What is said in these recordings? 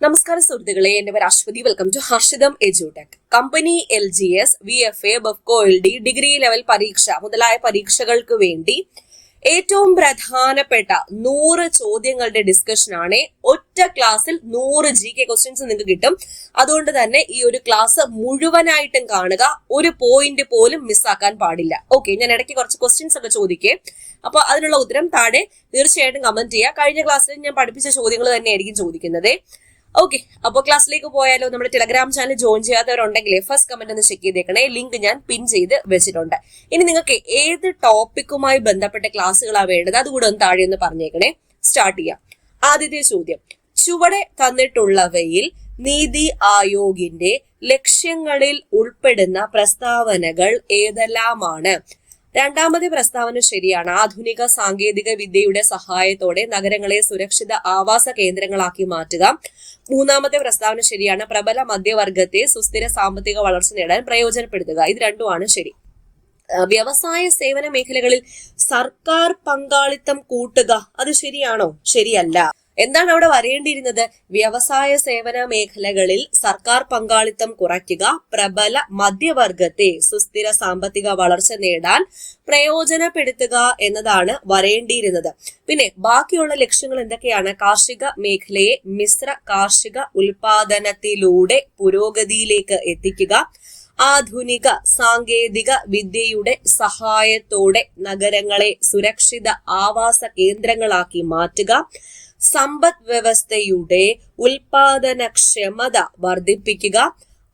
നമസ്കാരം സുഹൃത്തുക്കളെ, എന്റെ പേര് Ashwathi. Welcome to Harshitham edutech. Company LGS, VFA, Bevco LD, degree level പരീക്ഷ മുതലായ പരീക്ഷകൾക്ക് വേണ്ടി ഏറ്റവും പ്രധാനപ്പെട്ട 100 ചോദ്യങ്ങളുടെ ഡിസ്കഷൻ ആണ്. ഒറ്റ ക്ലാസ്സിൽ 100 GK ക്വസ്റ്റ്യൻസ് നിങ്ങൾക്ക് കിട്ടും. അതുകൊണ്ട് തന്നെ ഈ ഒരു ക്ലാസ് മുഴുവനായിട്ടും കാണുക, ഒരു പോയിന്റ് പോലും മിസ്സാക്കാൻ പാടില്ല. ഓക്കെ, ഞാൻ ഇടയ്ക്ക് കുറച്ച് ക്വസ്റ്റ്യൻസ് ഒക്കെ ചോദിക്കേ, അപ്പൊ അതിനുള്ള ഉത്തരം താഴെ തീർച്ചയായിട്ടും കമന്റ് ചെയ്യുക. കഴിഞ്ഞ ക്ലാസ്സിൽ ഞാൻ പഠിപ്പിച്ച ചോദ്യങ്ങൾ തന്നെയായിരിക്കും ചോദിക്കുന്നത്. ഓക്കെ, അപ്പോൾ ക്ലാസ്സിലേക്ക് പോയാലോ. നമ്മുടെ ടെലഗ്രാം ചാനൽ ജോയിൻ ചെയ്യാത്തവരുണ്ടെങ്കിൽ ഫസ്റ്റ് കമന്റ് ഒന്ന് ചെക്ക് ചെയ്തേക്കണേ. ലിങ്ക് ഞാൻ പിൻ ചെയ്ത് വെച്ചിട്ടുണ്ട്. ഇനി നിങ്ങൾക്ക് ഏത് ടോപ്പിക്കുമായി ബന്ധപ്പെട്ട ക്ലാസ്സുകളാണ് വേണ്ടത് അതുകൂടെ ഒന്ന് താഴെ ഒന്ന് പറഞ്ഞേക്കണേ. സ്റ്റാർട്ട് ചെയ്യാം. ആദ്യത്തെ ചോദ്യം, ചുവടെ തന്നിട്ടുള്ളവയിൽ നീതി ആയോഗിന്റെ ലക്ഷ്യങ്ങളിൽ ഉൾപ്പെടുന്ന പ്രസ്താവനകൾ ഏതെല്ലാമാണ്? രണ്ടാമത്തെ പ്രസ്താവന ശരിയാണ്. ആധുനിക സാങ്കേതിക വിദ്യയുടെ സഹായത്തോടെ നഗരങ്ങളെ സുരക്ഷിത ആവാസ കേന്ദ്രങ്ങളാക്കി മാറ്റുക. മൂന്നാമത്തെ പ്രസ്താവന ശരിയാണ്. പ്രബല മധ്യവർഗത്തെ സുസ്ഥിര സാമ്പത്തിക വളർച്ച നേടാൻ പ്രയോജനപ്പെടുത്തുക. ഇത് രണ്ടുമാണ് ശരി. വ്യവസായ സേവന മേഖലകളിൽ സർക്കാർ പങ്കാളിത്തം കൂട്ടുക, അത് ശരിയാണോ? ശരിയല്ല. എന്താണ് അവിടെ വരേണ്ടിയിരുന്നത്? വ്യവസായ സേവന മേഖലകളിൽ സർക്കാർ പങ്കാളിത്തം കുറയ്ക്കുക, പ്രബല മധ്യവർഗത്തെ സുസ്ഥിര സാമ്പത്തിക വളർച്ച നേടാൻ പ്രയോജനപ്പെടുത്തുക എന്നതാണ് വരേണ്ടിയിരുന്നത്. പിന്നെ ബാക്കിയുള്ള ലക്ഷ്യങ്ങൾ എന്തൊക്കെയാണ്? കാർഷിക മേഖലയെ മിശ്ര കാർഷിക ഉൽപാദനത്തിലൂടെ പുരോഗതിയിലേക്ക് എത്തിക്കുക, ആധുനിക സാങ്കേതിക വിദ്യയുടെ സഹായത്തോടെ നഗരങ്ങളെ സുരക്ഷിത ആവാസ കേന്ദ്രങ്ങളാക്കി മാറ്റുക, സമ്പദ് വ്യവസ്ഥയുടെ ഉൽപാദനക്ഷമത വർദ്ധിപ്പിക്കുക,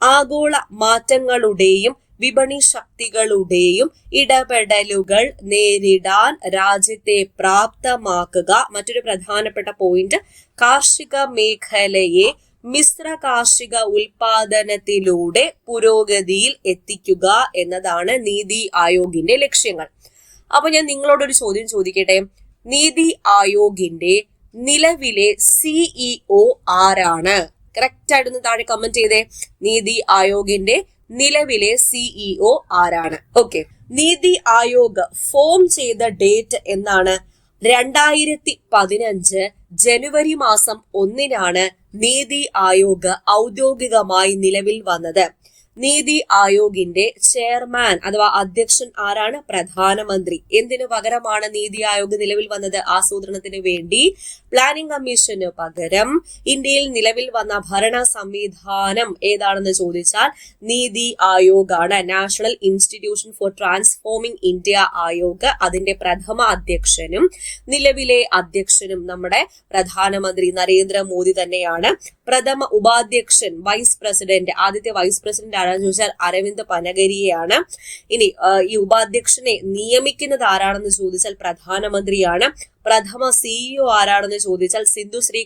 ആഗോള മാറ്റങ്ങളുടെയും വിപണി ശക്തികളുടെയും ഇടപെടലുകൾ നേരിടാൻ രാജ്യത്തെ പ്രാപ്തമാക്കുക. മറ്റൊരു പ്രധാനപ്പെട്ട പോയിന്റ്, കാർഷിക മേഖലയെ മിശ്ര കാർഷിക ഉൽപാദനത്തിലൂടെ പുരോഗതിയിൽ എത്തിക്കുക എന്നതാണ് നീതി ആയോഗിന്റെ ലക്ഷ്യങ്ങൾ. അപ്പൊ ഞാൻ നിങ്ങളോടൊരു ചോദ്യം ചോദിക്കട്ടെ. നീതി ആയോഗിന്റെ നിലവിലെ CEO ആരാണ്? കറക്റ്റ് ആയിട്ടൊന്ന് താഴെ കമന്റ് ചെയ്തേ. നീതി ആയോഗിന്റെ നിലവിലെ CEO ആരാണ്? ഓക്കെ, നീതി ആയോഗ് ഫോം ചെയ്ത ഡേറ്റ് എന്നാണ്? 2015 ജനുവരി മാസം 1 നീതി ആയോഗ് ഔദ്യോഗികമായി നിലവിൽ വന്നത്. നീതി ആയോഗിന്റെ ചെയർമാൻ അഥവാ അധ്യക്ഷൻ ആരാണ്? പ്രധാനമന്ത്രി. എന്തിനു പകരമാണ് നീതി ആയോഗ് നിലവിൽ വന്നത്? ആസൂത്രണത്തിന് വേണ്ടി. പ്ലാനിംഗ് കമ്മീഷന് പകരം ഇന്ത്യയിൽ നിലവിൽ വന്ന ഭരണ സംവിധാനം ഏതാണെന്ന് ചോദിച്ചാൽ നീതി ആയോഗ് ആണ്. National institution for transforming India Aayog, അതിന്റെ പ്രഥമ അധ്യക്ഷനും നിലവിലെ അധ്യക്ഷനും നമ്മുടെ പ്രധാനമന്ത്രി നരേന്ദ്രമോദി തന്നെയാണ്. പ്രഥമ ഉപാധ്യക്ഷൻ വൈസ് പ്രസിഡന്റ്, ആദ്യത്തെ വൈസ് പ്രസിഡന്റ് ആരാണെന്ന് ചോദിച്ചാൽ അരവിന്ദ് പനഗരിയെയാണ്. ഇനി ഈ ഉപാധ്യക്ഷനെ നിയമിക്കുന്നത് ആരാണെന്ന് ചോദിച്ചാൽ പ്രധാനമന്ത്രിയാണ്. പ്രഥമ CEO ആരാണെന്ന് ചോദിച്ചാൽ സിന്ധുശ്രീ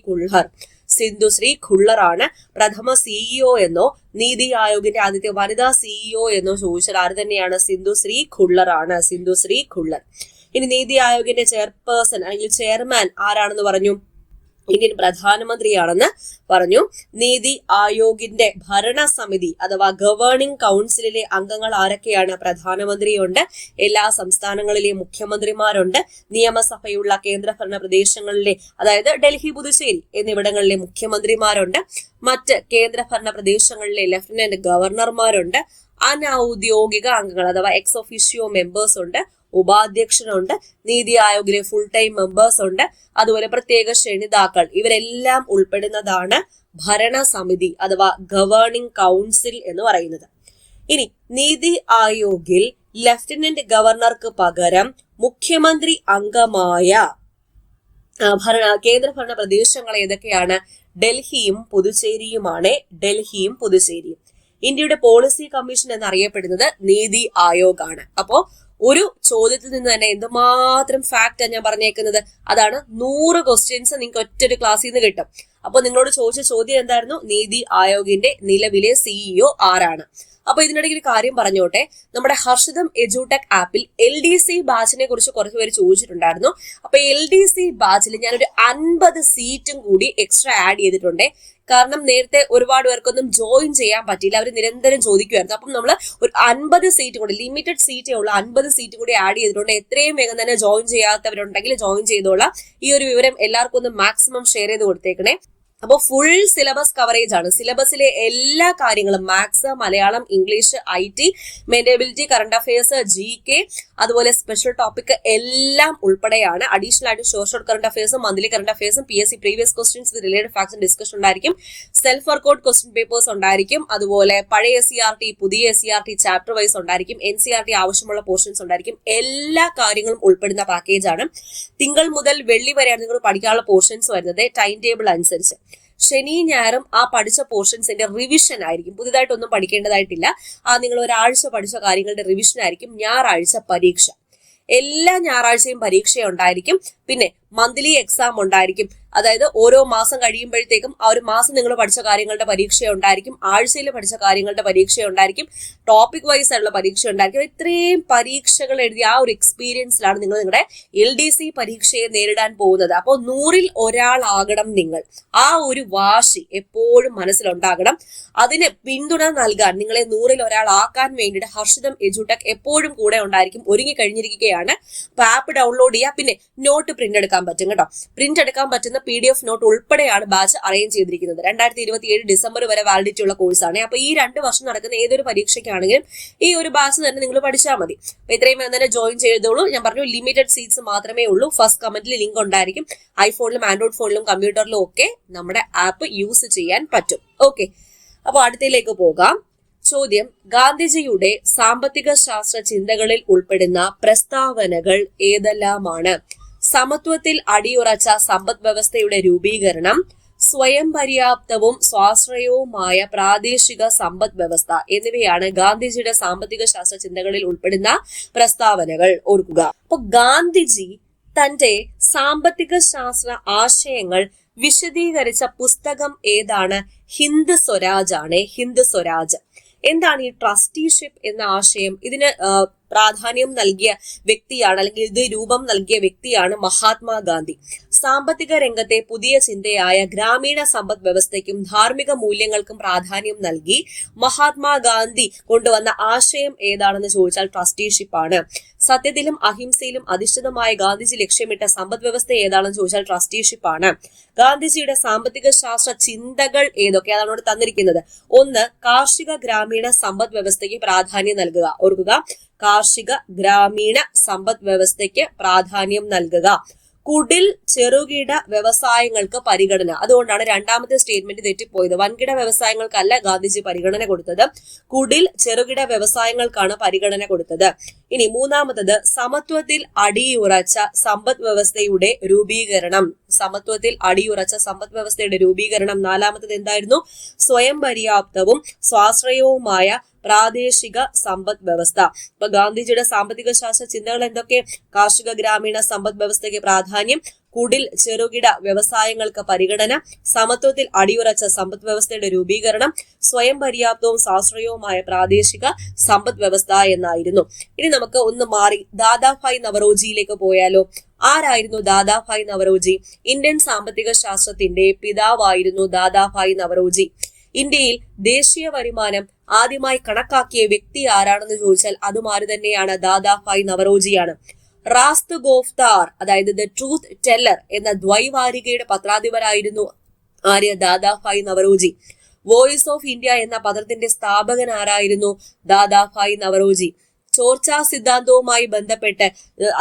ഖുള്ളർ ആണ് പ്രഥമ CEO എന്നോ നീതി ആയോഗിന്റെ ആദ്യത്തെ വനിതാ CEO എന്നോ ചോദിച്ചാൽ ആര് തന്നെയാണ്? സിന്ധുശ്രീ ഖുള്ളർ ആണ്. സിന്ധുശ്രീ ഖുള്ളർ. ഇനി നീതി ആയോഗിന്റെ ചെയർപേഴ്സൺ അല്ലെങ്കിൽ ചെയർമാൻ ആരാണെന്ന് പറഞ്ഞു? ഇന്ത്യൻ പ്രധാനമന്ത്രിയാണെന്ന് പറഞ്ഞു. നീതി ആയോഗിന്റെ ഭരണസമിതി അഥവാ ഗവേണിംഗ് കൗൺസിലിലെ അംഗങ്ങൾ ആരൊക്കെയാണ്? പ്രധാനമന്ത്രിയുണ്ട്, എല്ലാ സംസ്ഥാനങ്ങളിലെ മുഖ്യമന്ത്രിമാരുണ്ട്, നിയമസഭയുള്ള കേന്ദ്രഭരണ പ്രദേശങ്ങളിലെ അതായത് ഡൽഹി, പുതുച്ചേരി എന്നിവിടങ്ങളിലെ മുഖ്യമന്ത്രിമാരുണ്ട്, മറ്റ് കേന്ദ്രഭരണ പ്രദേശങ്ങളിലെ ലഫ്റ്റനന്റ് ഗവർണർമാരുണ്ട്, അനൌദ്യോഗിക അംഗങ്ങൾ അഥവാ എക്സ് ഒഫീഷ്യോ മെമ്പേഴ്സ് ഉണ്ട്, ഉപാധ്യക്ഷനുണ്ട്, നീതി ആയോഗിലെ ഫുൾ ടൈം മെമ്പേഴ്സ് ഉണ്ട്, അതുപോലെ പ്രത്യേക ക്ഷണിതാക്കൾ. ഇവരെല്ലാം ഉൾപ്പെടുന്നതാണ് ഭരണസമിതി അഥവാ ഗവേണിംഗ് കൗൺസിൽ എന്ന് പറയുന്നത്. ഇനി നീതി ആയോഗിൽ ലഫ്റ്റനന്റ് ഗവർണർക്ക് പകരം മുഖ്യമന്ത്രി അംഗമായ കേന്ദ്രഭരണ പ്രദേശങ്ങൾ ഏതൊക്കെയാണ്? ഡൽഹിയും പുതുച്ചേരിയുമാണ്. ഡൽഹിയും പുതുച്ചേരിയും. ഇന്ത്യയുടെ പോളിസി കമ്മീഷൻ എന്നറിയപ്പെടുന്നത് നീതി ആയോഗ് ആണ്. അപ്പോ ഒരു ചോദ്യത്തിൽ നിന്ന് തന്നെ എന്തുമാത്രം ഫാക്റ്റ് ഞാൻ പറഞ്ഞേക്കുന്നത്, അതാണ് 100 ക്വസ്റ്റ്യൻസ് നിങ്ങൾക്ക് ഒറ്റൊരു ക്ലാസ്സിൽ നിന്ന് കിട്ടും. അപ്പൊ നിങ്ങളോട് ചോദിച്ച ചോദ്യം എന്തായിരുന്നു? നീതി ആയോഗിന്റെ നിലവിലെ CEO ആരാണ്? അപ്പൊ ഇതിനിടയ്ക്ക് ഒരു കാര്യം പറഞ്ഞോട്ടെ. നമ്മുടെ ഹർഷിതം എഡ്യൂടെക് ആപ്പിൽ LDC ബാച്ചിനെ കുറിച്ച് കുറച്ച് പേര് ചോദിച്ചിട്ടുണ്ടായിരുന്നു. അപ്പൊ LDC ബാച്ചിൽ ഞാനൊരു 50 സീറ്റും കൂടി എക്സ്ട്രാ ആഡ് ചെയ്തിട്ടുണ്ട്. കാരണം നേരത്തെ ഒരുപാട് പേർക്കൊന്നും ജോയിൻ ചെയ്യാൻ പറ്റിയില്ല, അവർ നിരന്തരം ചോദിക്കുമായിരുന്നു. അപ്പം നമ്മൾ ഒരു 50 സീറ്റ് കൂടി, ലിമിറ്റഡ് സീറ്റേ ഉള്ളൂ, 50 സീറ്റ് കൂടി ആഡ് ചെയ്തിട്ടുണ്ട്. എത്രയും വേഗം തന്നെ ജോയിൻ ചെയ്യാത്തവരുണ്ടെങ്കിൽ ജോയിൻ ചെയ്തോളാം. ഈ ഒരു വിവരം എല്ലാവർക്കും ഒന്ന് മാക്സിമം ഷെയർ ചെയ്ത് കൊടുത്തേക്കണേ. അപ്പോൾ ഫുൾ സിലബസ് കവറേജ് ആണ്. സിലബസിലെ എല്ലാ കാര്യങ്ങളും maths, Malayalam, English, IT, mental ability, current affairs, GK, അതുപോലെ സ്പെഷ്യൽ ടോപ്പിക് എല്ലാം ഉൾപ്പെടെയാണ്. അഡീഷണൽ ആയിട്ട് ഷോർട്ട് കറണ്ട് അഫയേഴ്സും മന്ത്ലി കറണ്ട് അഫയേഴ്സും PSC previous questions with related facts discussion ഉണ്ടായിരിക്കും. സെൽഫ് വർക്കൗട്ട് ക്വസ്റ്റ്യൻ പേപ്പേഴ്സ് ഉണ്ടായിരിക്കും. അതുപോലെ പഴയ SCRT, പുതിയ SCRT ചാപ്റ്റർ വൈസ് ഉണ്ടായിരിക്കും. NCERT ആവശ്യമുള്ള പോർഷൻസ് ഉണ്ടായിരിക്കും. എല്ലാ കാര്യങ്ങളും ഉൾപ്പെടുന്ന പാക്കേജാണ്. തിങ്കൾ മുതൽ വെള്ളി വരെയാണ് നിങ്ങൾ പഠിക്കാനുള്ള പോർഷൻസ് വരുന്നത് ടൈം ടേബിൾ അനുസരിച്ച്. ശനി ഞായറും ആ പഠിച്ച പോർഷൻസിന്റെ റിവിഷൻ ആയിരിക്കും. പുതിയതായിട്ടൊന്നും പഠിക്കേണ്ടതായിട്ടില്ല. നിങ്ങൾ ഒരാഴ്ച പഠിച്ച കാര്യങ്ങളുടെ റിവിഷൻ ആയിരിക്കും. ഞായറാഴ്ച പരീക്ഷ. എല്ലാ ഞായറാഴ്ചയും പരീക്ഷ ഉണ്ടായിരിക്കും. പിന്നെ മന്ത്ലി എക്സാം ഉണ്ടായിരിക്കും. അതായത് ഓരോ മാസം കഴിയുമ്പോഴത്തേക്കും ആ ഒരു മാസം നിങ്ങൾ പഠിച്ച കാര്യങ്ങളുടെ പരീക്ഷ ഉണ്ടായിരിക്കും. ആഴ്ചയിൽ പഠിച്ച കാര്യങ്ങളുടെ പരീക്ഷ ഉണ്ടായിരിക്കും. ടോപ്പിക് വൈസ് ആയിട്ടുള്ള പരീക്ഷ ഉണ്ടായിരിക്കും. ഇത്രയും പരീക്ഷകൾ എഴുതിയ ആ ഒരു എക്സ്പീരിയൻസിലാണ് നിങ്ങൾ നിങ്ങളുടെ LDC പരീക്ഷയെ നേരിടാൻ പോകുന്നത്. അപ്പോൾ 100-ൽ ഒരാളാകണം നിങ്ങൾ. ആ ഒരു വാശി എപ്പോഴും മനസ്സിലുണ്ടാകണം. അതിന് പിന്തുണ നൽകാൻ, നിങ്ങളെ 100-ൽ ഒരാളാക്കാൻ വേണ്ടിയിട്ട് ഹർഷിതം എഡ്യൂടെക് എപ്പോഴും കൂടെ ഉണ്ടായിരിക്കും. ഒരുങ്ങി കഴിഞ്ഞിരിക്കുകയാണ്. അപ്പൊ ആപ്പ് ഡൗൺലോഡ് ചെയ്യുക. പിന്നെ നോട്ട് പ്രിന്റ് എടുക്കാൻ പറ്റും കേട്ടോ. പ്രിന്റ് എടുക്കാൻ പറ്റുന്ന PDF നോട്ട് ഉൾപ്പെടെയാണ് ബാച്ച് അറേഞ്ച് ചെയ്തിരിക്കുന്നത്. 2027 ഡിസംബർ വരെ വാലിഡിറ്റി ഉള്ള കോഴ്സാണ്. അപ്പൊ ഈ 2 വർഷം നടക്കുന്ന ഏതൊരു പരീക്ഷയ്ക്കാണെങ്കിലും ഈ ഒരു ബാച്ച് തന്നെ നിങ്ങൾ പഠിച്ചാൽ മതി. അപ്പൊ ഇത്രയും തന്നെ ജോയിൻ ചെയ്തോളൂ. ഞാൻ പറഞ്ഞു ലിമിറ്റഡ് സീറ്റ്സ് മാത്രമേ ഉള്ളൂ. ഫസ്റ്റ് കമന്റിൽ ലിങ്ക് ഉണ്ടായിരിക്കും. ഐഫോണിലും ആൻഡ്രോയിഡ് ഫോണിലും കമ്പ്യൂട്ടറിലും ഒക്കെ നമ്മുടെ ആപ്പ് യൂസ് ചെയ്യാൻ പറ്റും. ഓക്കെ, അപ്പൊ അടുത്തയിലേക്ക് പോകാം. ചോദ്യം: ഗാന്ധിജിയുടെ സാമ്പത്തിക ശാസ്ത്ര ചിന്തകളിൽ ഉൾപ്പെടുന്ന പ്രസ്താവനകൾ ഏതെല്ലാമാണ്? സമത്വത്തിൽ അടിയുറച്ച സമ്പദ് വ്യവസ്ഥയുടെ രൂപീകരണം, സ്വയം പര്യാപ്തവും സ്വാശ്രയവുമായ പ്രാദേശിക സമ്പദ് വ്യവസ്ഥ എന്നിവയാണ് ഗാന്ധിജിയുടെ സാമ്പത്തിക ശാസ്ത്ര ചിന്തകളിൽ ഉൾപ്പെടുന്ന പ്രസ്താവനകൾ. ഓർക്കുക, അപ്പൊ ഗാന്ധിജി തന്റെ സാമ്പത്തിക ശാസ്ത്ര ആശയങ്ങൾ വിശദീകരിച്ച പുസ്തകം ഏതാണ്? ഹിന്ദ് സ്വരാജ് ആണ്. ഹിന്ദ് സ്വരാജ്. എന്താണ് ഈ ട്രസ്റ്റിഷിപ്പ് എന്ന ആശയം? ഇതിന് പ്രാധാന്യം നൽകിയ വ്യക്തിയാണ്, അല്ലെങ്കിൽ ഇത് രൂപം നൽകിയ വ്യക്തിയാണ് മഹാത്മാഗാന്ധി. സാമ്പത്തിക രംഗത്തെ പുതിയ ചിന്തയായ ഗ്രാമീണ സമ്പദ് വ്യവസ്ഥയ്ക്കും ധാർമ്മിക മൂല്യങ്ങൾക്കും പ്രാധാന്യം നൽകി മഹാത്മാഗാന്ധി കൊണ്ടുവന്ന ആശയം ഏതാണെന്ന് ചോദിച്ചാൽ ട്രസ്റ്റിഷിപ്പ് ആണ്. സത്യത്തിലും അഹിംസയിലും അധിഷ്ഠിതമായ ഗാന്ധിജി ലക്ഷ്യമിട്ട സമ്പദ് വ്യവസ്ഥ ഏതാണെന്ന് ചോദിച്ചാൽ ട്രസ്റ്റിഷിപ്പ് ആണ്. ഗാന്ധിജിയുടെ സാമ്പത്തിക ശാസ്ത്ര ചിന്തകൾ ഏതൊക്കെ? അതാണ് ഇവിടെ തന്നിരിക്കുന്നത്. 1. കാർഷിക ഗ്രാമീണ സമ്പദ് വ്യവസ്ഥയ്ക്ക് പ്രാധാന്യം നൽകുക. ഓർക്കുക, കാർഷിക ഗ്രാമീണ സമ്പദ് വ്യവസ്ഥയ്ക്ക് പ്രാധാന്യം നൽകുക. കുടിൽ ചെറുകിട വ്യവസായങ്ങൾക്ക് പരിഗണന. അതുകൊണ്ടാണ് രണ്ടാമത്തെ സ്റ്റേറ്റ്മെന്റ് തെറ്റിപ്പോയത്. വൻകിട വ്യവസായങ്ങൾക്കല്ല ഗാന്ധിജി പരിഗണന കൊടുത്തത്, കുടിൽ ചെറുകിട വ്യവസായങ്ങൾക്കാണ് പരിഗണന കൊടുത്തത്. ഇനി മൂന്നാമത്തത് സമത്വത്തിൽ അടിയുറച്ച സമ്പദ് വ്യവസ്ഥയുടെ രൂപീകരണം. സമത്വത്തിൽ അടിയുറച്ച സമ്പദ് വ്യവസ്ഥയുടെ രൂപീകരണം. നാലാമത്തത് എന്തായിരുന്നു? സ്വയം പര്യാപ്തവും സ്വാശ്രയവുമായ പ്രാദേശിക സമ്പദ് വ്യവസ്ഥ. അപ്പൊ ഗാന്ധിജിയുടെ സാമ്പത്തിക ശാസ്ത്ര ചിന്തകൾ എന്തൊക്കെ? കാർഷിക ഗ്രാമീണ സമ്പദ് വ്യവസ്ഥയ്ക്ക് പ്രാധാന്യം, കുടിൽ ചെറുകിട വ്യവസായങ്ങൾക്ക് പരിഗണന, സമത്വത്തിൽ അടിയുറച്ച സമ്പദ് വ്യവസ്ഥയുടെ രൂപീകരണം, സ്വയം പര്യാപ്തവും സ്വാശ്രയവുമായ പ്രാദേശിക സമ്പദ് വ്യവസ്ഥ എന്നായിരുന്നു. ഇനി നമുക്ക് ഒന്ന് മാറി ദാദാഭായ് നവറോജിയിലേക്ക് പോയാലോ? ആരായിരുന്നു ദാദാഭായ് നവറോജി? ഇന്ത്യൻ സാമ്പത്തിക ശാസ്ത്രത്തിന്റെ പിതാവായിരുന്നു ദാദാഭായ് നവറോജി. ഇന്ത്യയിൽ ദേശീയ വരുമാനം ആദ്യമായി കണക്കാക്കിയ വ്യക്തി ആരാണെന്ന് ചോദിച്ചാൽ അതും ആര് തന്നെയാണ്? ദാദാഭായ് നവറോജിയാണ്. റാസ്ത് ഗോഫ്താർ, അതായത് ദ ട്രൂത്ത് ടെല്ലർ എന്ന ദ്വൈവാരികയുടെ പത്രാധിപരായിരുന്നു ആര്യ? Dadabhai Naoroji. Voice of India എന്ന പത്രത്തിന്റെ സ്ഥാപകൻ ആരായിരുന്നു? ദാദാഭായ് നവറോജി. ചോർച്ചാ സിദ്ധാന്തവുമായി ബന്ധപ്പെട്ട്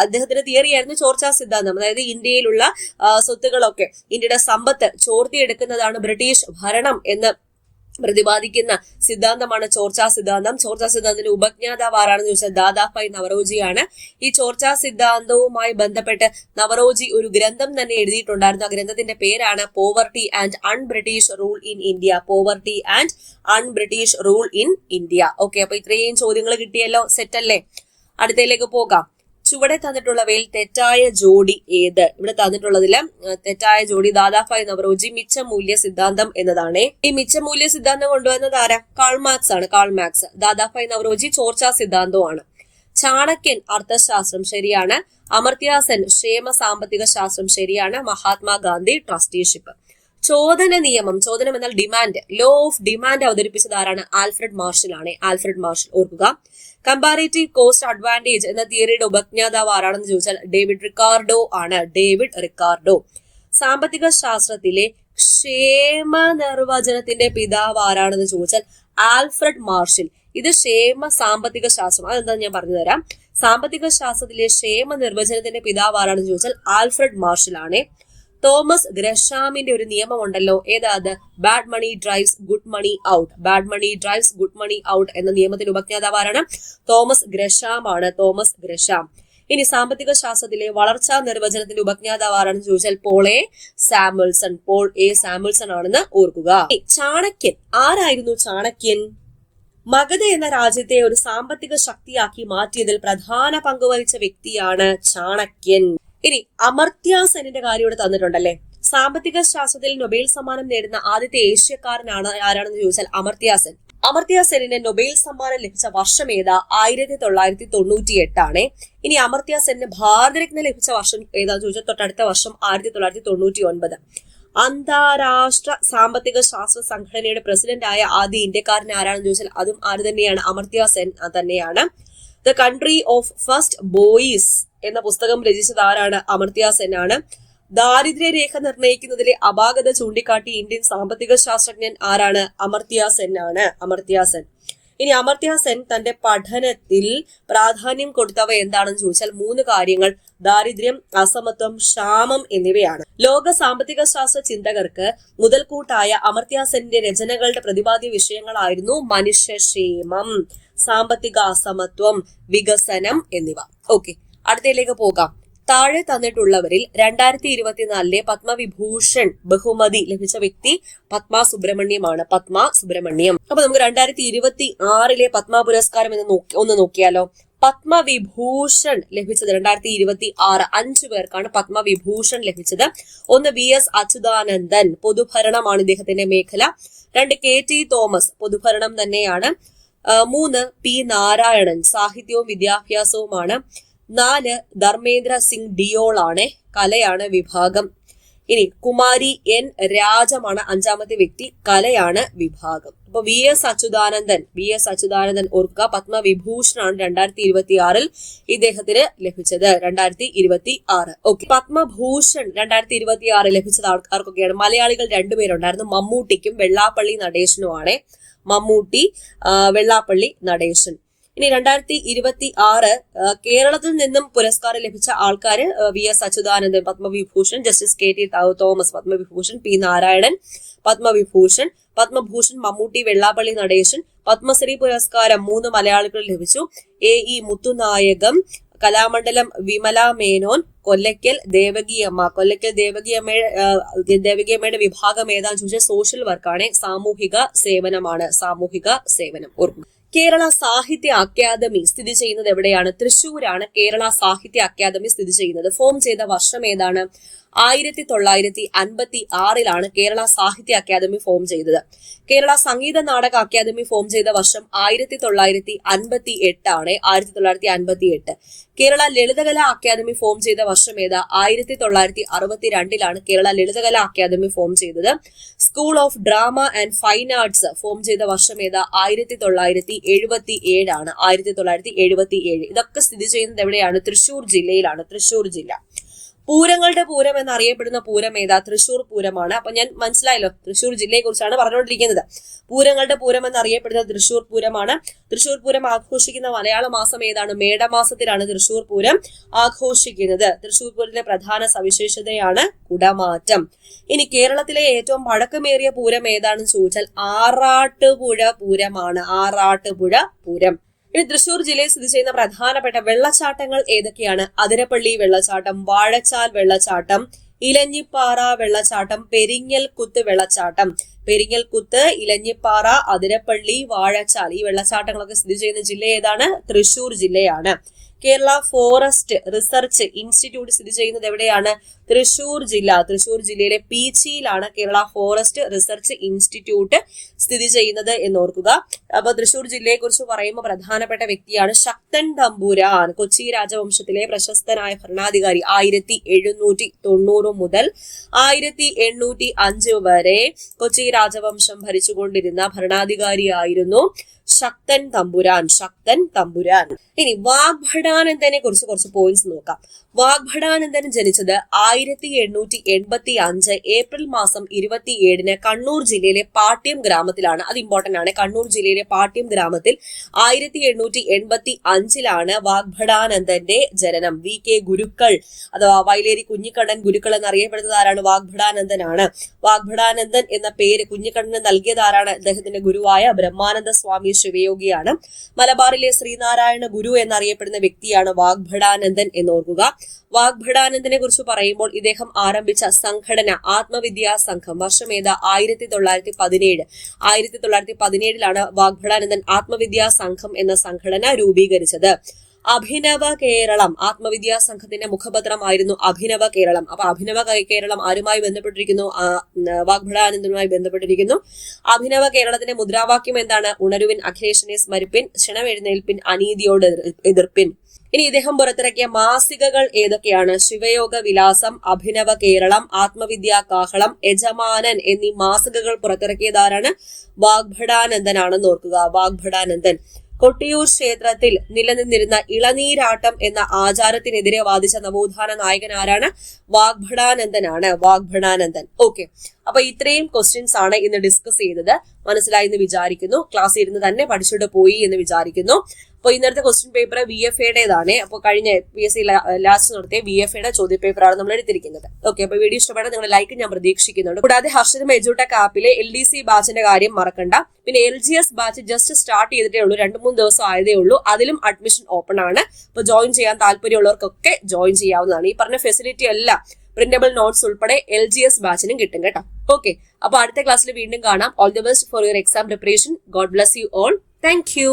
അദ്ദേഹത്തിന്റെ തിയറിയായിരുന്നു ചോർച്ചാ സിദ്ധാന്തം. അതായത് ഇന്ത്യയിലുള്ള സ്വത്തുകളൊക്കെ, ഇന്ത്യയുടെ സമ്പത്ത് ചോർത്തിയെടുക്കുന്നതാണ് ബ്രിട്ടീഷ് ഭരണം എന്ന് പ്രതിപാദിക്കുന്ന സിദ്ധാന്തമാണ് ചോർച്ചാ സിദ്ധാന്തം. ചോർച്ചാ സിദ്ധാന്തത്തിന്റെ ഉപജ്ഞാതാവ് ആരാണെന്ന് ചോദിച്ചാൽ ദാദാഭായ് നവറോജിയാണ്. ഈ ചോർച്ചാ സിദ്ധാന്തവുമായി ബന്ധപ്പെട്ട് നവറോജി ഒരു ഗ്രന്ഥം തന്നെ എഴുതിയിട്ടുണ്ടായിരുന്നു. ആ ഗ്രന്ഥത്തിന്റെ പേരാണ് poverty and un-British rule in India. Poverty and un-British rule in India. Okay, അപ്പൊ ഇത്രയും ചോദ്യങ്ങൾ കിട്ടിയല്ലോ, സെറ്റല്ലേ? അടുത്തയിലേക്ക് പോകാം. ചുവടെ തന്നിട്ടുള്ളവയിൽ തെറ്റായ ജോഡി ഏത്? ഇവിടെ തന്നിട്ടുള്ളതില് തെറ്റായ ജോഡി ദാദാഭായ് നവറോജി മിച്ചമൂല്യ സിദ്ധാന്തം എന്നതാണ്. ഈ മിച്ചമൂല്യ സിദ്ധാന്തം കൊണ്ടുവന്നത് ആരാ? കാൾ മാർക്സ് ആണ്. Karl Marx. ദാദാഭായ് നവറോജി ചോർച്ചാ സിദ്ധാന്തമാണ്. ചാണക്യൻ അർത്ഥശാസ്ത്രം ശരിയാണ്. അമർത്യാസെൻ ക്ഷേമ സാമ്പത്തിക ശാസ്ത്രം ശരിയാണ്. മഹാത്മാഗാന്ധി ട്രസ്റ്റിഷിപ്പ്. ചോദന നിയമം, ചോദനം എന്നാൽ ഡിമാൻഡ്, ലോ ഓഫ് ഡിമാൻഡ് അവതരിപ്പിച്ചത് ആരാണ്? ആൽഫ്രഡ് മാർഷൽ ആണ്. Alfred marshal. ഓർക്കുക. കമ്പാരേറ്റീവ് കോസ്റ്റ് അഡ്വാൻറ്റേജ് എന്ന തിയറിയുടെ ഉപജ്ഞാതാവ് ആരാണെന്ന് ചോദിച്ചാൽ ഡേവിഡ് റിക്കാർഡോ ആണ്. David Ricardo. സാമ്പത്തിക ശാസ്ത്രത്തിലെ ക്ഷേമ നിർവചനത്തിന്റെ പിതാവ് ആരാണെന്ന് ചോദിച്ചാൽ ആൽഫ്രഡ് മാർഷൽ. ഇത് ക്ഷേമ സാമ്പത്തിക ശാസ്ത്രം. അതെന്താ ഞാൻ പറഞ്ഞു തരാം. സാമ്പത്തിക ശാസ്ത്രത്തിലെ ക്ഷേമ നിർവചനത്തിന്റെ പിതാവ് ആരാണെന്ന് ചോദിച്ചാൽ ആൽഫ്രഡ് മാർഷൽ ആണ്. തോമസ് ഗ്രഷാമിന്റെ ഒരു നിയമം ഉണ്ടല്ലോ, ഏതാത്? Bad money drives good money out. Bad money drives good money out എന്ന നിയമത്തിന്റെ ഉപജ്ഞാതാവ് ആരാണ്? തോമസ് ഗ്രഷാം ആണ്. Thomas Gresham. ഇനി സാമ്പത്തിക ശാസ്ത്രത്തിലെ വളർച്ചാ നിർവചനത്തിന്റെ ഉപജ്ഞാതാവ് ആരാണെന്ന് ചോദിച്ചാൽ Paul A Samuelson. Paul A Samuelson ആണെന്ന് ഓർക്കുക. ചാണക്യൻ ആരായിരുന്നു? ചാണക്യൻ മഗധ എന്ന രാജ്യത്തെ ഒരു സാമ്പത്തിക ശക്തിയാക്കി മാറ്റിയതിൽ പ്രധാന പങ്കുവഹിച്ച വ്യക്തിയാണ് ചാണക്യൻ. ഇനി അമർത്യ സെന്നിന്റെ കാര്യം ഇവിടെ തന്നിട്ടുണ്ടല്ലേ. സാമ്പത്തിക ശാസ്ത്രത്തിൽ നൊബേൽ സമ്മാനം നേടുന്ന ആദ്യത്തെ ഏഷ്യക്കാരനാണ് ആരാണെന്ന് ചോദിച്ചാൽ അമർത്യ സെൻ. അമർത്യ സെന്നിന് നൊബേൽ സമ്മാനം ലഭിച്ച വർഷം ഏതാ? 1998 ആണ്. ഇനി അമർത്യ സെന്നിന് ഭാരതരത്ന ലഭിച്ച വർഷം ഏതാന്ന് ചോദിച്ചാൽ തൊട്ടടുത്ത വർഷം 1999. അന്താരാഷ്ട്ര സാമ്പത്തിക ശാസ്ത്ര സംഘടനയുടെ പ്രസിഡന്റ് ആയ ആദ്യ ഇന്ത്യക്കാരൻ ആരാണെന്ന് ചോദിച്ചാൽ അതും ആര് തന്നെയാണ്? അമർത്യ സെൻ തന്നെയാണ്. The country of first boys എന്ന പുസ്തകം രചിച്ചത് ആരാണ്? അമർത്യ സെൻ ആണ്. ദാരിദ്ര്യരേഖ നിർണ്ണയിക്കുന്നതിലെ അപാകത ചൂണ്ടിക്കാട്ടി ഇന്ത്യൻ സാമ്പത്തിക ശാസ്ത്രജ്ഞൻ ആരാണ്? അമർത്യ സെൻ ആണ്. അമർത്യ സെൻ. ഇനി അമർത്യ സെൻ തന്റെ പഠനത്തിൽ പ്രാധാന്യം കൊടുത്തവ എന്താണെന്ന് ചോദിച്ചാൽ 3 കാര്യങ്ങൾ: ദാരിദ്ര്യം, അസമത്വം, ക്ഷാമം എന്നിവയാണ്. ലോക സാമ്പത്തിക ശാസ്ത്ര ചിന്തകർക്ക് മുതൽക്കൂട്ടായ അമർത്യ സെന്നിന്റെ രചനകളുടെ പ്രതിപാദ്യ വിഷയങ്ങളായിരുന്നു മനുഷ്യക്ഷേമം, സാമ്പത്തിക അസമത്വം, വികസനം എന്നിവ. ഓക്കെ, അടുത്തയിലേക്ക് പോകാം. താഴെ തന്നിട്ടുള്ളവരിൽ 2024 പത്മവിഭൂഷൺ ബഹുമതി ലഭിച്ച വ്യക്തി പത്മ സുബ്രഹ്മണ്യമാണ്. പത്മ സുബ്രഹ്മണ്യം. അപ്പൊ നമുക്ക് 2026 പത്മ പുരസ്കാരം ഒന്ന് നോക്കിയാലോ. പത്മവിഭൂഷൺ ലഭിച്ചത് 2026 5 പേർക്കാണ് പത്മവിഭൂഷൺ ലഭിച്ചത്. 1 VS അച്യുതാനന്ദൻ, പൊതുഭരണമാണ് ഇദ്ദേഹത്തിന്റെ മേഖല. 2 KT തോമസ്, പൊതുഭരണം തന്നെയാണ്. 3 P നാരായണൻ, സാഹിത്യവും വിദ്യാഭ്യാസവുമാണ്. 4 ധർമ്മേന്ദ്ര സിംഗ് ഡിയോൾ ആണ്, കലയാണ് വിഭാഗം. ഇനി കുമാരി N രാജമാണ് 5ാമത്തെ വ്യക്തി, കലയാണ് വിഭാഗം. അപ്പൊ VS അച്യുതാനന്ദൻ ഓർക്കുക, പത്മവിഭൂഷണാണ് 2026 ഇദ്ദേഹത്തിന് ലഭിച്ചത്. 2026. ഓക്കെ, പത്മഭൂഷൺ 2026 ലഭിച്ചത് ആർക്കൊക്കെയാണ്? മലയാളികൾ 2 പേരുണ്ടായിരുന്നു, മമ്മൂട്ടിക്കും വെള്ളാപ്പള്ളി നടേശനുമാണ്. മമ്മൂട്ടി, വെള്ളാപ്പള്ളി നടേശൻ. ഇനി 2026 കേരളത്തിൽ നിന്നും പുരസ്കാരം ലഭിച്ച ആൾക്കാര് VS Achuthanandan Padma Vibhushan, justice KT Thomas Padma Vibhushan, P Narayanan Padma Vibhushan, Padma Bhushan Mammootty, Vellappally Natesan. Padma Shri പുരസ്കാരം 3 മലയാളികൾ ലഭിച്ചു. AE മുത്തുനായകം, കലാമണ്ഡലം വിമല മേനോൻ, കൊല്ലയ്ക്കൽ ദേവകിയമ്മയുടെ വിഭാഗം ഏതാണെന്ന് ചോദിച്ചാൽ സോഷ്യൽ വർക്കാണ്, സാമൂഹിക സേവനമാണ്. സാമൂഹിക സേവനം ഓർക്കും. കേരള സാഹിത്യ അക്കാദമി സ്ഥിതി ചെയ്യുന്നത് എവിടെയാണ്? തൃശ്ശൂരാണ് കേരള സാഹിത്യ അക്കാദമി സ്ഥിതി ചെയ്യുന്നത്. ഫോം ചെയ്ത വർഷം ഏതാണ്? 1956 കേരള സാഹിത്യ അക്കാദമി ഫോം ചെയ്തത്. കേരള സംഗീത നാടക അക്കാദമി ഫോം ചെയ്ത വർഷം 1958 ആണ്. 1958. കേരള ലളിതകലാ അക്കാദമി ഫോം ചെയ്ത വർഷം ഏതാ? 1962 കേരള ലളിതകലാ അക്കാദമി ഫോം ചെയ്തത്. School of drama and fine arts form ചെയ്ത വർഷം ഏതാ? 1977 ആണ്. 1977. ഇതൊക്കെ സ്ഥിതി ചെയ്യുന്നത് എവിടെയാണ്? തൃശ്ശൂർ ജില്ലയിലാണ്. തൃശ്ശൂർ ജില്ല. പൂരങ്ങളുടെ പൂരം എന്നറിയപ്പെടുന്ന പൂരം ഏതാ? തൃശ്ശൂർ പൂരമാണ്. അപ്പൊ ഞാൻ മനസ്സിലായല്ലോ, തൃശ്ശൂർ ജില്ലയെ കുറിച്ചാണ് പറഞ്ഞുകൊണ്ടിരിക്കുന്നത്. പൂരങ്ങളുടെ പൂരം എന്നറിയപ്പെടുന്നത് തൃശ്ശൂർ പൂരമാണ്. തൃശ്ശൂർ പൂരം ആഘോഷിക്കുന്ന മലയാള മാസം ഏതാണ്? മേടമാസത്തിലാണ് തൃശ്ശൂർ പൂരം ആഘോഷിക്കുന്നത്. തൃശ്ശൂർ പൂരത്തിലെ പ്രധാന സവിശേഷതയാണ് കുടമാറ്റം. ഇനി കേരളത്തിലെ ഏറ്റവും പഴക്കമേറിയ പൂരം ഏതാണെന്ന് ചോദിച്ചാൽ ആറാട്ടുപുഴ പൂരമാണ്. ആറാട്ടുപുഴ പൂരം. ഇനി തൃശ്ശൂർ ജില്ലയിൽ സ്ഥിതി ചെയ്യുന്ന പ്രധാനപ്പെട്ട വെള്ളച്ചാട്ടങ്ങൾ ഏതൊക്കെയാണ്? അതിരപ്പള്ളി വെള്ളച്ചാട്ടം, വാഴച്ചാൽ വെള്ളച്ചാട്ടം, ഇലഞ്ഞിപ്പാറ വെള്ളച്ചാട്ടം, പെരിങ്ങൽകുത്ത് വെള്ളച്ചാട്ടം. പെരിങ്ങൽകുത്ത്, ഇലഞ്ഞിപ്പാറ, അതിരപ്പള്ളി, വാഴച്ചാൽ ഈ വെള്ളച്ചാട്ടങ്ങളൊക്കെ സ്ഥിതി ചെയ്യുന്ന ജില്ല ഏതാണ്? തൃശ്ശൂർ ജില്ലയാണ്. കേരള ഫോറസ്റ്റ് റിസർച്ച് ഇൻസ്റ്റിറ്റ്യൂട്ട് സ്ഥിതി ചെയ്യുന്നത് എവിടെയാണ്? തൃശ്ശൂർ ജില്ല. തൃശ്ശൂർ ജില്ലയിലെ പീച്ചിയിലാണ് കേരള ഫോറസ്റ്റ് റിസർച്ച് ഇൻസ്റ്റിറ്റ്യൂട്ട് സ്ഥിതി ചെയ്യുന്നത് എന്നോർക്കുക. അപ്പൊ തൃശ്ശൂർ ജില്ലയെ കുറിച്ച് പറയുമ്പോൾ പ്രധാനപ്പെട്ട വ്യക്തിയാണ് ശക്തൻ തമ്പുരാൻ, കൊച്ചി രാജവംശത്തിലെ പ്രശസ്തനായ ഭരണാധികാരി. 1790 മുതൽ 1805 വരെ കൊച്ചി രാജവംശം ഭരിച്ചുകൊണ്ടിരുന്ന ഭരണാധികാരിയായിരുന്നു ശക്തൻ തമ്പുരാൻ. ശക്തൻ തമ്പുരാൻ. ഇനി വാഗ്ഭട വാഗ്ഭടാനന്ദനെ കുറിച്ച് കുറച്ച് പോയിന്റ്സ് നോക്കാം. വാഗ്ഭടാനന്ദൻ ജനിച്ചത് 1885 ഏപ്രിൽ മാസം 27 കണ്ണൂർ ജില്ലയിലെ പാട്യം ഗ്രാമത്തിലാണ്. അത് ഇമ്പോർട്ടന്റ് ആണ്. കണ്ണൂർ ജില്ലയിലെ പാട്യം ഗ്രാമത്തിൽ 1885 വാഗ്ഭടാനന്ദന്റെ ജനനം. VK ഗുരുക്കൾ അഥവാ വയലേരി കുഞ്ഞിക്കണ്ണൻ ഗുരുക്കൾ എന്നറിയപ്പെടുന്നത് ആരാണ്? വാഗ്ഭടാനന്ദനാണ്. വാഗ്ഭടാനന്ദൻ എന്ന പേര് കുഞ്ഞിക്കണ്ണന് നൽകിയത് ആരാണ്? അദ്ദേഹത്തിന്റെ ഗുരുവായ ബ്രഹ്മാനന്ദ സ്വാമി ശിവയോഗിയാണ്. മലബാറിലെ ശ്രീനാരായണ ഗുരു എന്നറിയപ്പെടുന്ന വ്യക്തിയാണ് വാഗ്ഭടാനന്ദൻ എന്നോർക്കുക. വാഗ്ഭടാനന്ദനെ കുറിച്ച് പറയുമ്പോൾ ഇദ്ദേഹം ആരംഭിച്ച സംഘടന ആത്മവിദ്യാ സംഘം. വർഷമേത 1917. 1917 വാഗ്ഭടാനന്ദൻ ആത്മവിദ്യാ സംഘം എന്ന സംഘടന രൂപീകരിച്ചത്. അഭിനവ കേരളം ആത്മവിദ്യാ സംഘത്തിന്റെ മുഖപത്രമായിരുന്നു അഭിനവ കേരളം. അപ്പൊ അഭിനവ കേരളം ആരുമായി ബന്ധപ്പെട്ടിരിക്കുന്നു? വാഗ്ഭടാനന്ദനുമായി ബന്ധപ്പെട്ടിരിക്കുന്നു. അഭിനവ കേരളത്തിന്റെ മുദ്രാവാക്യം എന്താണ്? ഉണരുവിൻ, അഖിലേഷിനെ സ്മരിപ്പിൻ, ക്ഷണമെഴുന്നേൽപ്പിൻ, അനീതിയോട് എതിർപ്പിൻ. ഇനി ഇദ്ദേഹം പുറത്തിറക്കിയ മാസികകൾ ഏതൊക്കെയാണ്? ശിവയോഗ വിലാസം, അഭിനവ കേരളം, ആത്മവിദ്യാ കാഹളം, യജമാനൻ എന്നീ മാസികകൾ പുറത്തിറക്കിയതാരാണ്? വാഗ്ഭടാനന്ദനാണെന്ന് ഓർക്കുക. വാഗ്ഭടാനന്ദൻ. കൊട്ടിയൂർ ക്ഷേത്രത്തിൽ നിലനിന്നിരുന്ന ഇളനീരാട്ടം എന്ന ആചാരത്തിനെതിരെ വാദിച്ച നവോത്ഥാന നായകൻ ആരാണ്? വാഗ്ഭടാനന്ദനാണ്. വാഗ്ഭടാനന്ദൻ. ഓക്കെ, അപ്പൊ ഇത്രയും ക്വസ്റ്റ്യൻസ് ആണ് ഇന്ന് ഡിസ്കസ് ചെയ്തത്. മനസ്സിലായി എന്ന് വിചാരിക്കുന്നു. ക്ലാസ് ഇരുന്ന് തന്നെ പഠിച്ചിട്ട് പോയി എന്ന് വിചാരിക്കുന്നു. അപ്പൊ ഇന്നത്തെ ക്വസ്റ്റ്യൻ പേപ്പർ VFAയുടേതാണ്. അപ്പോൾ കഴിഞ്ഞ PSC ലാസ്റ്റ് നടത്തിയ VFAയുടെ ചോദ്യ പേപ്പറാണ് നമ്മൾ എടുത്തിരിക്കുന്നത്. ഓക്കെ, അപ്പൊ വീഡിയോ ഇഷ്ടപ്പെട്ടാൽ നിങ്ങളുടെ ലൈക്ക് ഞാൻ പ്രതീക്ഷിക്കുന്നുണ്ട്. കൂടാതെ ഹർഷിതം എഡ്യൂടെക് ആപ്പിലെ LDC ബാച്ചിന്റെ കാര്യം മറക്കണ്ട. പിന്നെ LGS ബാച്ച് ജസ്റ്റ് സ്റ്റാർട്ട് ചെയ്തിട്ടേ ഉള്ളൂ. 2-3 ദിവസം ആയതേ ഉള്ളൂ. അതിലും അഡ്മിഷൻ ഓപ്പൺ ആണ്. അപ്പൊ ജോയിൻ ചെയ്യാൻ താല്പര്യമുള്ളവർക്കൊക്കെ ജോയിൻ ചെയ്യാവുന്നതാണ്. ഈ പറഞ്ഞ ഫെസിലിറ്റി എല്ലാം പ്രിന്റബിൾ നോട്ട്സ് ഉൾപ്പെടെ LGS ബാച്ചിനും കിട്ടും കേട്ടോ. ഓക്കെ, അപ്പൊ അടുത്ത ക്ലാസ്സിൽ വീണ്ടും കാണാം. All the best for your exam preparation. God bless you all. Thank you.